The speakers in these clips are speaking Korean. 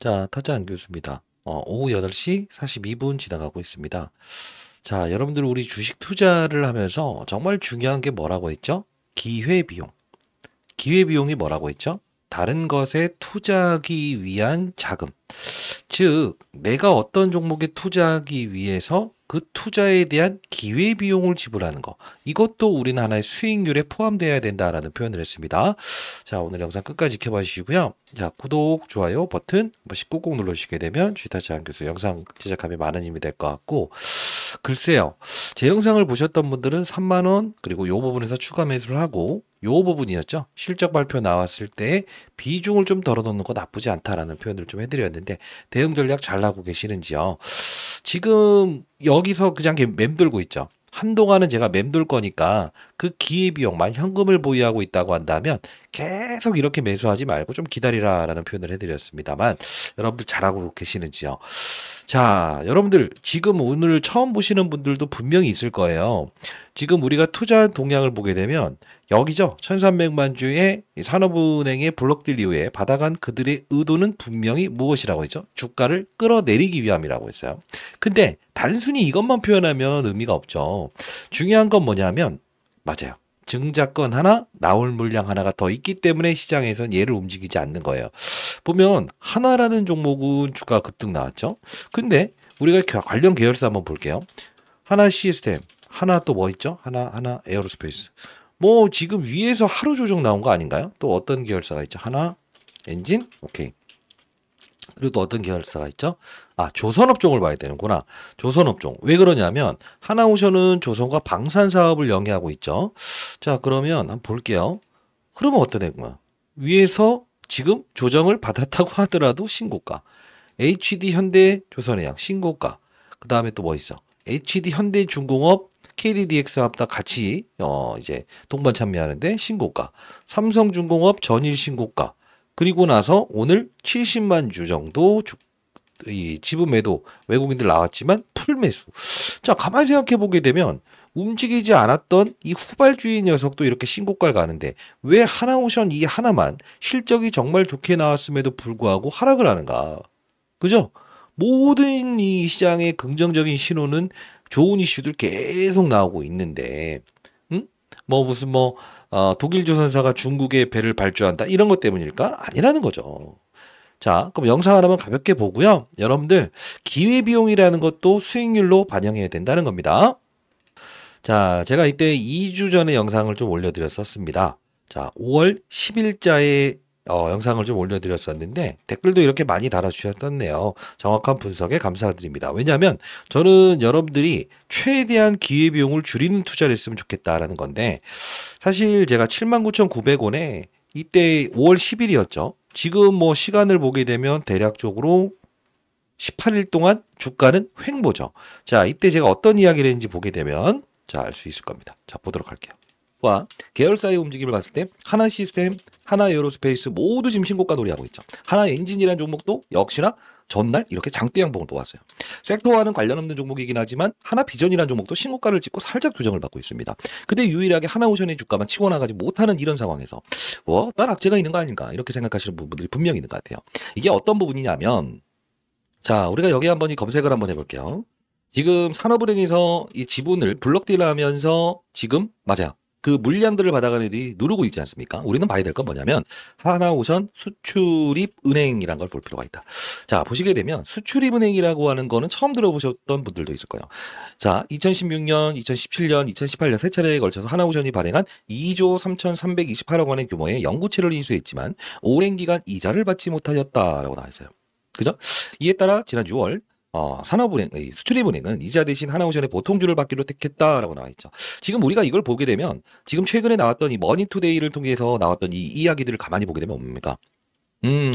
자, 타자 교수입니다. 오후 8시 42분 지나가고 있습니다. 자, 여러분들 우리 주식 투자를 하면서 정말 중요한 게 뭐라고 했죠? 기회비용. 기회비용이 뭐라고 했죠? 다른 것에 투자하기 위한 자금. 즉, 내가 어떤 종목에 투자하기 위해서 그 투자에 대한 기회비용을 지불하는 거. 이것도 우리는 하나의 수익률에 포함되어야 된다라는 표현을 했습니다. 자, 오늘 영상 끝까지 지켜봐 주시고요. 자, 구독, 좋아요 버튼 한 번씩 꾹꾹 눌러주시게 되면 주식타자 교수 영상 제작하면 많은 힘이 될 것 같고, 글쎄요. 제 영상을 보셨던 분들은 3만원 그리고 요 부분에서 추가 매수를 하고 요 부분이었죠. 실적 발표 나왔을 때 비중을 좀 덜어놓는 거 나쁘지 않다라는 표현을 좀 해드렸는데 대응 전략 잘 하고 계시는지요? 지금 여기서 그냥 맴돌고 있죠. 한동안은 제가 맴돌 거니까 그 기회비용만 현금을 보유하고 있다고 한다면 계속 이렇게 매수하지 말고 좀 기다리라라는 표현을 해드렸습니다만 여러분들 잘하고 계시는지요? 자, 여러분들 지금 오늘 처음 보시는 분들도 분명히 있을 거예요. 지금 우리가 투자 동향을 보게 되면 여기죠. 1300만 주의 산업은행의 블록딜 이후에 받아간 그들의 의도는 분명히 무엇이라고 했죠? 주가를 끌어내리기 위함이라고 했어요. 근데 단순히 이것만 표현하면 의미가 없죠. 중요한 건 뭐냐면 맞아요. 증자권 하나, 나올 물량 하나가 더 있기 때문에 시장에선 얘를 움직이지 않는 거예요. 보면 하나라는 종목은 주가 급등 나왔죠. 근데 우리가 관련 계열사 한번 볼게요. 하나 시스템, 하나 또 뭐 있죠? 하나 에어로스페이스. 뭐 지금 위에서 하루 조정 나온 거 아닌가요? 또 어떤 계열사가 있죠? 하나 엔진? 오케이. 그리고 또 어떤 계열사가 있죠? 아, 조선업종을 봐야 되는구나. 조선업종. 왜 그러냐면 하나오션은 조선과 방산 사업을 영위하고 있죠. 자, 그러면 한번 볼게요. 그러면 어떤 애구나. 위에서 지금 조정을 받았다고 하더라도 신고가. HD 현대 조선해양 신고가. 그 다음에 또 뭐 있어? HD 현대중공업 KDDX 합다 같이 이제 동반 참여하는데 신고가. 삼성중공업 전일 신고가. 그리고 나서 오늘 70만 주 정도 이 지분 매도 외국인들 나왔지만 풀 매수. 자, 가만히 생각해 보게 되면 움직이지 않았던 이 후발주의 녀석도 이렇게 신고가를 가는데 왜 하나오션 이 하나만 실적이 정말 좋게 나왔음에도 불구하고 하락을 하는가? 그죠? 모든 이 시장의 긍정적인 신호는 좋은 이슈들 계속 나오고 있는데, 뭐 무슨 독일 조선사가 중국의 배를 발주한다 이런 것 때문일까? 아니라는 거죠. 자, 그럼 영상 하나만 가볍게 보고요. 여러분들 기회비용이라는 것도 수익률로 반영해야 된다는 겁니다. 자, 제가 이때 2주 전에 영상을 좀 올려드렸었습니다. 자, 5월 10일자에 영상을 좀 올려드렸었는데 댓글도 이렇게 많이 달아주셨었네요. 정확한 분석에 감사드립니다. 왜냐하면 저는 여러분들이 최대한 기회비용을 줄이는 투자를 했으면 좋겠다라는 건데 사실 제가 79,900원에 이때 5월 10일이었죠. 지금 뭐 시간을 보게 되면 대략적으로 18일 동안 주가는 횡보죠. 자, 이때 제가 어떤 이야기를 했는지 보게 되면 자, 알 수 있을 겁니다. 자, 보도록 할게요. 와, 계열사의 움직임을 봤을 때 하나 시스템, 하나 에어로스페이스 모두 지금 신고가 놀이하고 있죠. 하나 엔진이라는 종목도 역시나 전날 이렇게 장대 양봉을 놓았어요. 섹터와는 관련 없는 종목이긴 하지만 하나 비전이라는 종목도 신고가를 찍고 살짝 조정을 받고 있습니다. 근데 유일하게 하나오션의 주가만 치고 나가지 못하는 이런 상황에서 딴 악재가 있는 거 아닌가 이렇게 생각하시는 부분들이 분명히 있는 것 같아요. 이게 어떤 부분이냐면 자, 우리가 여기 한번 이 검색을 한번 해볼게요. 지금 산업은행에서 이 지분을 블록딜하면서 지금 맞아요. 그 물량들을 받아가는 애들이 누르고 있지 않습니까? 우리는 봐야 될 건 뭐냐면 하나오션 수출입은행이라는 걸 볼 필요가 있다. 자, 보시게 되면 수출입은행이라고 하는 거는 처음 들어보셨던 분들도 있을 거예요. 자, 2016년, 2017년, 2018년 세 차례에 걸쳐서 하나오션이 발행한 2조 3,328억 원의 규모의 연구체를 인수했지만 오랜 기간 이자를 받지 못하였다라고 나와 있어요. 그죠? 이에 따라 지난 6월 산업은행, 수출입은행은 이자 대신 하나오션의 보통주를 받기로 택했다라고 나와 있죠. 지금 우리가 이걸 보게 되면 지금 최근에 나왔던 이 머니투데이를 통해서 나왔던 이 이야기들을 가만히 보게 되면 뭡니까?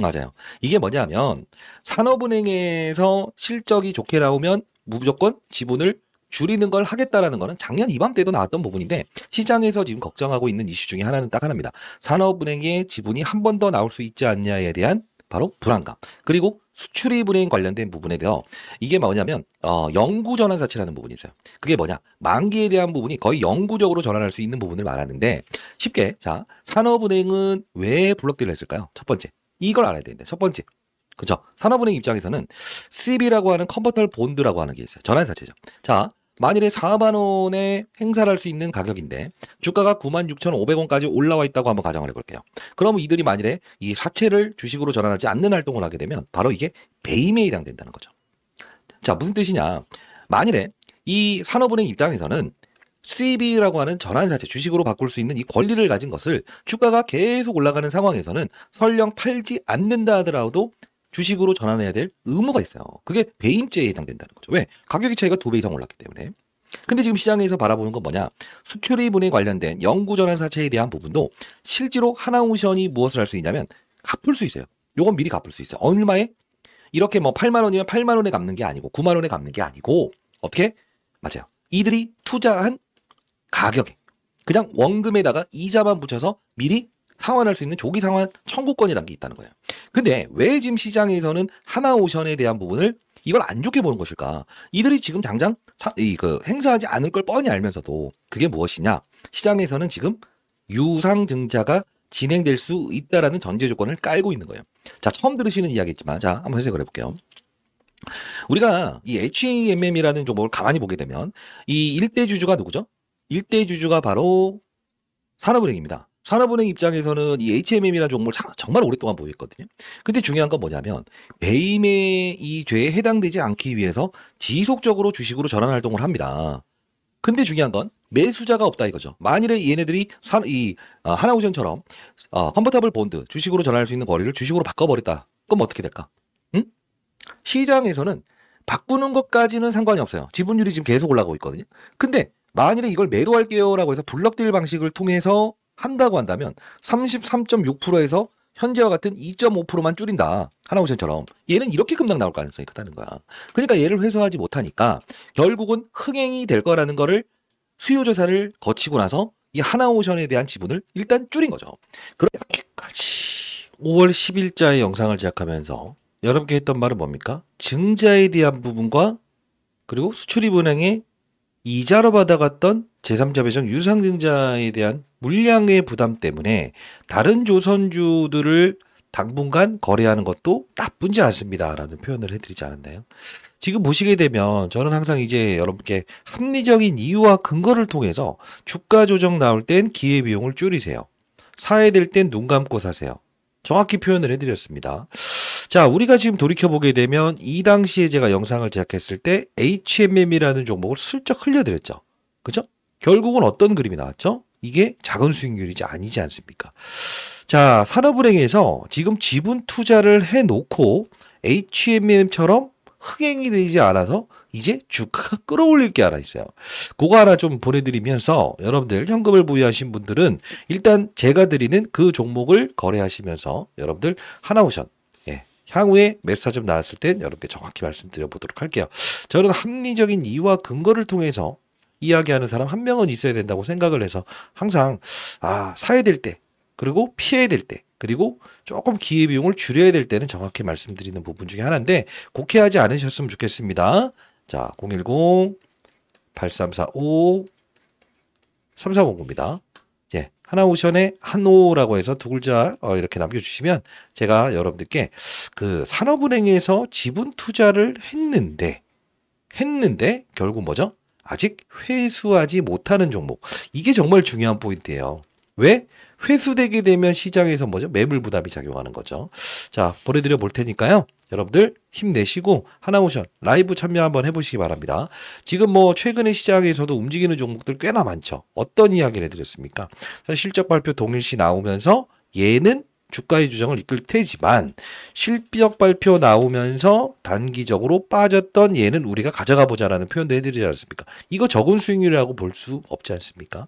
맞아요. 이게 뭐냐면 산업은행에서 실적이 좋게 나오면 무조건 지분을 줄이는 걸 하겠다라는 거는 작년 이맘때도 나왔던 부분인데 시장에서 지금 걱정하고 있는 이슈 중에 하나는 딱 하나입니다. 산업은행의 지분이 한 번 더 나올 수 있지 않냐에 대한 바로 불안감. 그리고 수출입은행 관련된 부분에 대해 이게 뭐냐면 영구 전환 사채라는 부분이 있어요. 그게 뭐냐? 만기에 대한 부분이 거의 영구적으로 전환할 수 있는 부분을 말하는데 쉽게 자 산업은행은 왜 블록딜을 했을까요? 첫 번째 이걸 알아야 되는데 첫 번째 그죠? 산업은행 입장에서는 CB라고 하는 컨버터블 본드라고 하는 게 있어요. 전환사채죠. 자, 만일에 4만 원에 행사를 할 수 있는 가격인데 주가가 96,500원까지 올라와 있다고 한번 가정을 해볼게요. 그러면 이들이 만일에 이 사채를 주식으로 전환하지 않는 활동을 하게 되면 바로 이게 배임에 해당된다는 거죠. 자, 무슨 뜻이냐? 만일에 이 산업은행 입장에서는 CB라고 하는 전환사채, 주식으로 바꿀 수 있는 이 권리를 가진 것을 주가가 계속 올라가는 상황에서는 설령 팔지 않는다 하더라도 주식으로 전환해야 될 의무가 있어요. 그게 배임죄에 해당된다는 거죠. 왜? 가격의 차이가 2배 이상 올랐기 때문에. 근데 지금 시장에서 바라보는 건 뭐냐? 수출입은에 관련된 영구전환사채에 대한 부분도 실제로 하나오션이 무엇을 할 수 있냐면 갚을 수 있어요. 요건 미리 갚을 수 있어요. 얼마에? 이렇게 뭐 8만 원이면 8만 원에 갚는 게 아니고 9만 원에 갚는 게 아니고 어떻게? 맞아요. 이들이 투자한 가격에 그냥 원금에다가 이자만 붙여서 미리 상환할 수 있는 조기 상환 청구권이라는 게 있다는 거예요. 근데 왜 지금 시장에서는 하나오션에 대한 부분을 이걸 안 좋게 보는 것일까? 이들이 지금 당장 행사하지 않을 걸 뻔히 알면서도 그게 무엇이냐? 시장에서는 지금 유상증자가 진행될 수 있다라는 전제 조건을 깔고 있는 거예요. 자, 처음 들으시는 이야기겠지만 자, 한번 해석을 해볼게요. 우리가 이 HMM이라는 종목을 가만히 보게 되면 이 일대 주주가 누구죠? 일대 주주가 바로 산업은행입니다. 산업은행 입장에서는 이 HMM이라는 종목을 정말 오랫동안 보고 있거든요. 근데 중요한 건 뭐냐면 배임의 이 죄에 해당되지 않기 위해서 지속적으로 주식으로 전환 활동을 합니다. 근데 중요한 건 매수자가 없다 이거죠. 만일에 얘네들이 하나오션처럼 컨버터블 본드 주식으로 전환할 수 있는 거리를 주식으로 바꿔버렸다. 그럼 어떻게 될까? 응? 시장에서는 바꾸는 것까지는 상관이 없어요. 지분율이 지금 계속 올라가고 있거든요. 근데 만일에 이걸 매도할게요라고 해서 블럭딜 방식을 통해서 한다고 한다면 33.6%에서 현재와 같은 2.5%만 줄인다. 하나오션처럼. 얘는 이렇게 급락 나올 가능성이 크다는 거야. 그러니까 얘를 회수하지 못하니까 결국은 흥행이 될 거라는 거를 수요조사를 거치고 나서 이 하나오션에 대한 지분을 일단 줄인 거죠. 그럼 이렇게까지 5월 10일자의 영상을 제작하면서 여러분께 했던 말은 뭡니까? 증자에 대한 부분과 그리고 수출입은행의 이자로 받아갔던 제3자 배정 유상증자에 대한 물량의 부담 때문에 다른 조선주들을 당분간 거래하는 것도 나쁘지 않습니다라는 표현을 해드리지 않았나요? 지금 보시게 되면 저는 항상 이제 여러분께 합리적인 이유와 근거를 통해서 주가 조정 나올 땐 기회비용을 줄이세요. 사야 될 땐 눈 감고 사세요. 정확히 표현을 해드렸습니다. 자, 우리가 지금 돌이켜보게 되면 이 당시에 제가 영상을 제작했을 때 HMM이라는 종목을 슬쩍 흘려드렸죠. 그죠? 결국은 어떤 그림이 나왔죠? 이게 작은 수익률이지 아니지 않습니까? 자, 산업은행에서 지금 지분 투자를 해놓고 HMM처럼 흥행이 되지 않아서 이제 주가가 끌어올릴 게 하나 있어요. 그거 하나 좀 보내드리면서 여러분들 현금을 보유하신 분들은 일단 제가 드리는 그 종목을 거래하시면서 여러분들 하나오션 향후에 매수사점 나왔을 땐 여러분께 정확히 말씀드려 보도록 할게요. 저는 합리적인 이유와 근거를 통해서 이야기하는 사람 한 명은 있어야 된다고 생각을 해서 항상 사야 될 때 그리고 피해야 될 때 그리고 조금 기회비용을 줄여야 될 때는 정확히 말씀드리는 부분 중에 하나인데 곡해하지 않으셨으면 좋겠습니다. 자, 010-8345-3409입니다. 예, 하나오션의 한호라고 해서 두 글자 이렇게 남겨주시면 제가 여러분들께 그 산업은행에서 지분 투자를 했는데 결국 뭐죠? 아직 회수하지 못하는 종목. 이게 정말 중요한 포인트예요. 왜? 회수되게 되면 시장에서 뭐죠? 매물 부담이 작용하는 거죠. 자, 보내드려 볼 테니까요. 여러분들 힘내시고 하나오션 라이브 참여 한번 해보시기 바랍니다. 지금 뭐 최근에 시장에서도 움직이는 종목들 꽤나 많죠. 어떤 이야기를 해드렸습니까? 사실 실적 발표 동일시 나오면서 얘는 주가의 조정을 이끌 테지만 실적 발표 나오면서 단기적으로 빠졌던 얘는 우리가 가져가 보자라는 표현도 해드리지 않습니까? 이거 적은 수익률이라고 볼 수 없지 않습니까?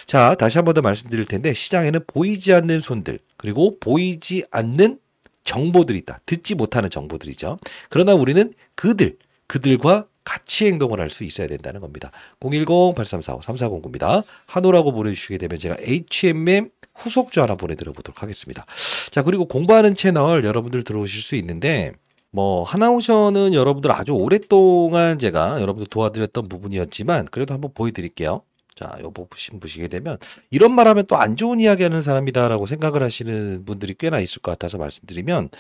자, 다시 한 번 더 말씀드릴 텐데 시장에는 보이지 않는 손들 그리고 보이지 않는 정보들이 있다. 듣지 못하는 정보들이죠. 그러나 우리는 그들과 같이 행동을 할 수 있어야 된다는 겁니다. 010-8345-3409입니다. 한호라고 보내주시게 되면 제가 HMM 후속주 하나 보내드려 보도록 하겠습니다. 자, 그리고 공부하는 채널 여러분들 들어오실 수 있는데 뭐 하나오션은 여러분들 아주 오랫동안 제가 여러분들 도와드렸던 부분이었지만 그래도 한번 보여드릴게요. 자, 요 부분 보시게 되면 이런 말 하면 또 안 좋은 이야기 하는 사람이다라고 생각을 하시는 분들이 꽤나 있을 것 같아서 말씀드리면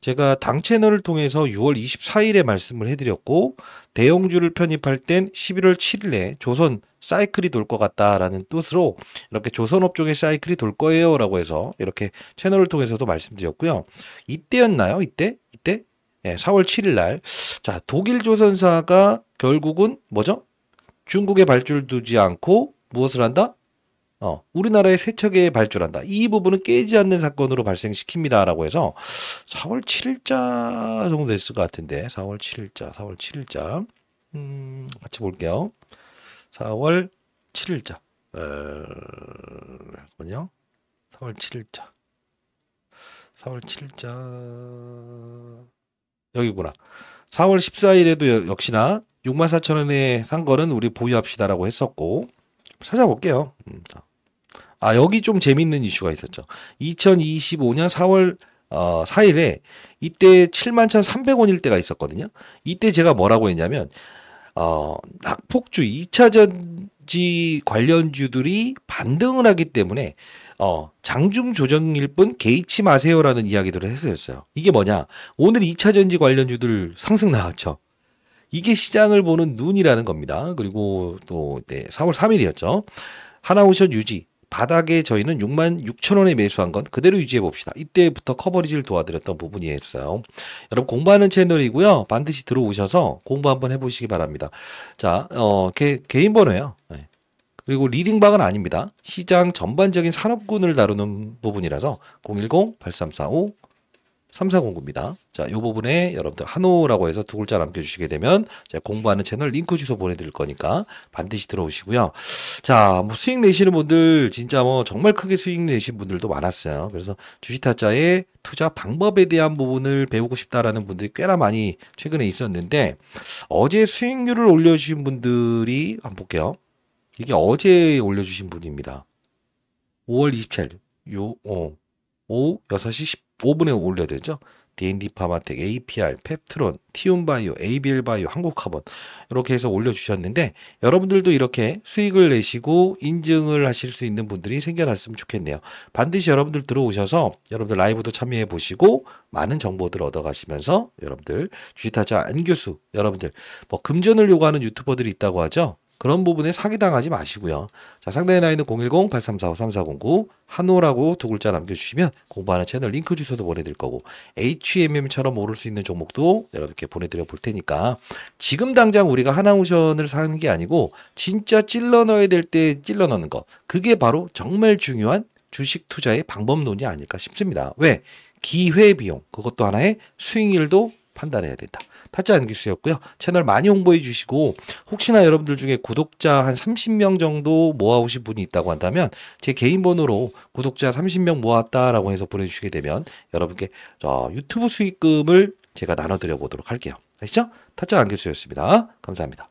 제가 당 채널을 통해서 6월 24일에 말씀을 해드렸고, 대형주를 편입할 땐 11월 7일에 조선 사이클이 돌 것 같다라는 뜻으로 이렇게 조선업종의 사이클이 돌 거예요 라고 해서 이렇게 채널을 통해서도 말씀드렸고요. 이때였나요? 이때? 네, 4월 7일 날. 자, 독일 조선사가 결국은 뭐죠? 중국에 발주를 두지 않고 무엇을 한다? 우리나라의 세척에 발주한다. 이 부분은 깨지 않는 사건으로 발생시킵니다. 라고 해서 4월 7일자 정도 됐을 것 같은데, 4월 7일자. 같이 볼게요. 4월 7일자. 잠깐만요. 4월 7일자. 4월 7일자. 여기구나. 4월 14일에도 역시나 64,000원에 산 거는 우리 보유합시다라고 했었고, 찾아볼게요. 여기 좀 재밌는 이슈가 있었죠. 2025년 4월 4일에 이때 71,300원일 때가 있었거든요. 이때 제가 뭐라고 했냐면 낙폭주 2차전지 관련주들이 반등을 하기 때문에 장중 조정일 뿐 개의치 마세요라는 이야기들을 했었어요. 이게 뭐냐? 오늘 2차전지 관련주들 상승 나왔죠. 이게 시장을 보는 눈이라는 겁니다. 그리고 또 4월 3일이었죠. 하나오션 유지. 바닥에 저희는 66,000원에 매수한 건 그대로 유지해 봅시다. 이때부터 커버리지를 도와드렸던 부분이었어요. 여러분 공부하는 채널이고요. 반드시 들어오셔서 공부 한번 해보시기 바랍니다. 자, 개인 번호예요. 네. 그리고 리딩박은 아닙니다. 시장 전반적인 산업군을 다루는 부분이라서 010-8345-3409입니다. 자, 이 부분에 여러분들 한호라고 해서 두 글자 남겨주시게 되면 제가 공부하는 채널 링크 주소 보내드릴 거니까 반드시 들어오시고요. 자, 뭐 수익 내시는 분들 진짜 뭐 정말 크게 수익 내신 분들도 많았어요. 그래서 주식타짜의 투자 방법에 대한 부분을 배우고 싶다라는 분들이 꽤나 많이 최근에 있었는데 어제 수익률을 올려주신 분들이 한번 볼게요. 이게 어제 올려주신 분입니다. 5월 27일 오후 6시 15분에 올려드렸죠. D&D 파마텍, APR, 펩트론, 티움바이오, ABL바이오, 한국카본 이렇게 해서 올려주셨는데 여러분들도 이렇게 수익을 내시고 인증을 하실 수 있는 분들이 생겨났으면 좋겠네요. 반드시 여러분들 들어오셔서 여러분들 라이브도 참여해 보시고 많은 정보들 얻어가시면서 여러분들 주식타짜 안교수 여러분들 뭐 금전을 요구하는 유튜버들이 있다고 하죠. 그런 부분에 사기당하지 마시고요. 자, 상단에 나있는 010-8345-3409 한호라고 두 글자 남겨주시면 공부하는 채널 링크 주소도 보내드릴 거고 HMM처럼 오를 수 있는 종목도 여러분께 보내드려 볼 테니까 지금 당장 우리가 하나오션을 사는 게 아니고 진짜 찔러 넣어야 될 때 찔러 넣는 거 그게 바로 정말 중요한 주식 투자의 방법론이 아닐까 싶습니다. 왜? 기회비용 그것도 하나의 수익률도 판단해야 된다. 타짜 안기수였고요. 채널 많이 홍보해 주시고 혹시나 여러분들 중에 구독자 한 30명 정도 모아오신 분이 있다고 한다면 제 개인 번호로 구독자 30명 모았다라고 해서 보내주시게 되면 여러분께 유튜브 수익금을 제가 나눠드려 보도록 할게요. 아시죠? 타짜 안기수였습니다. 감사합니다.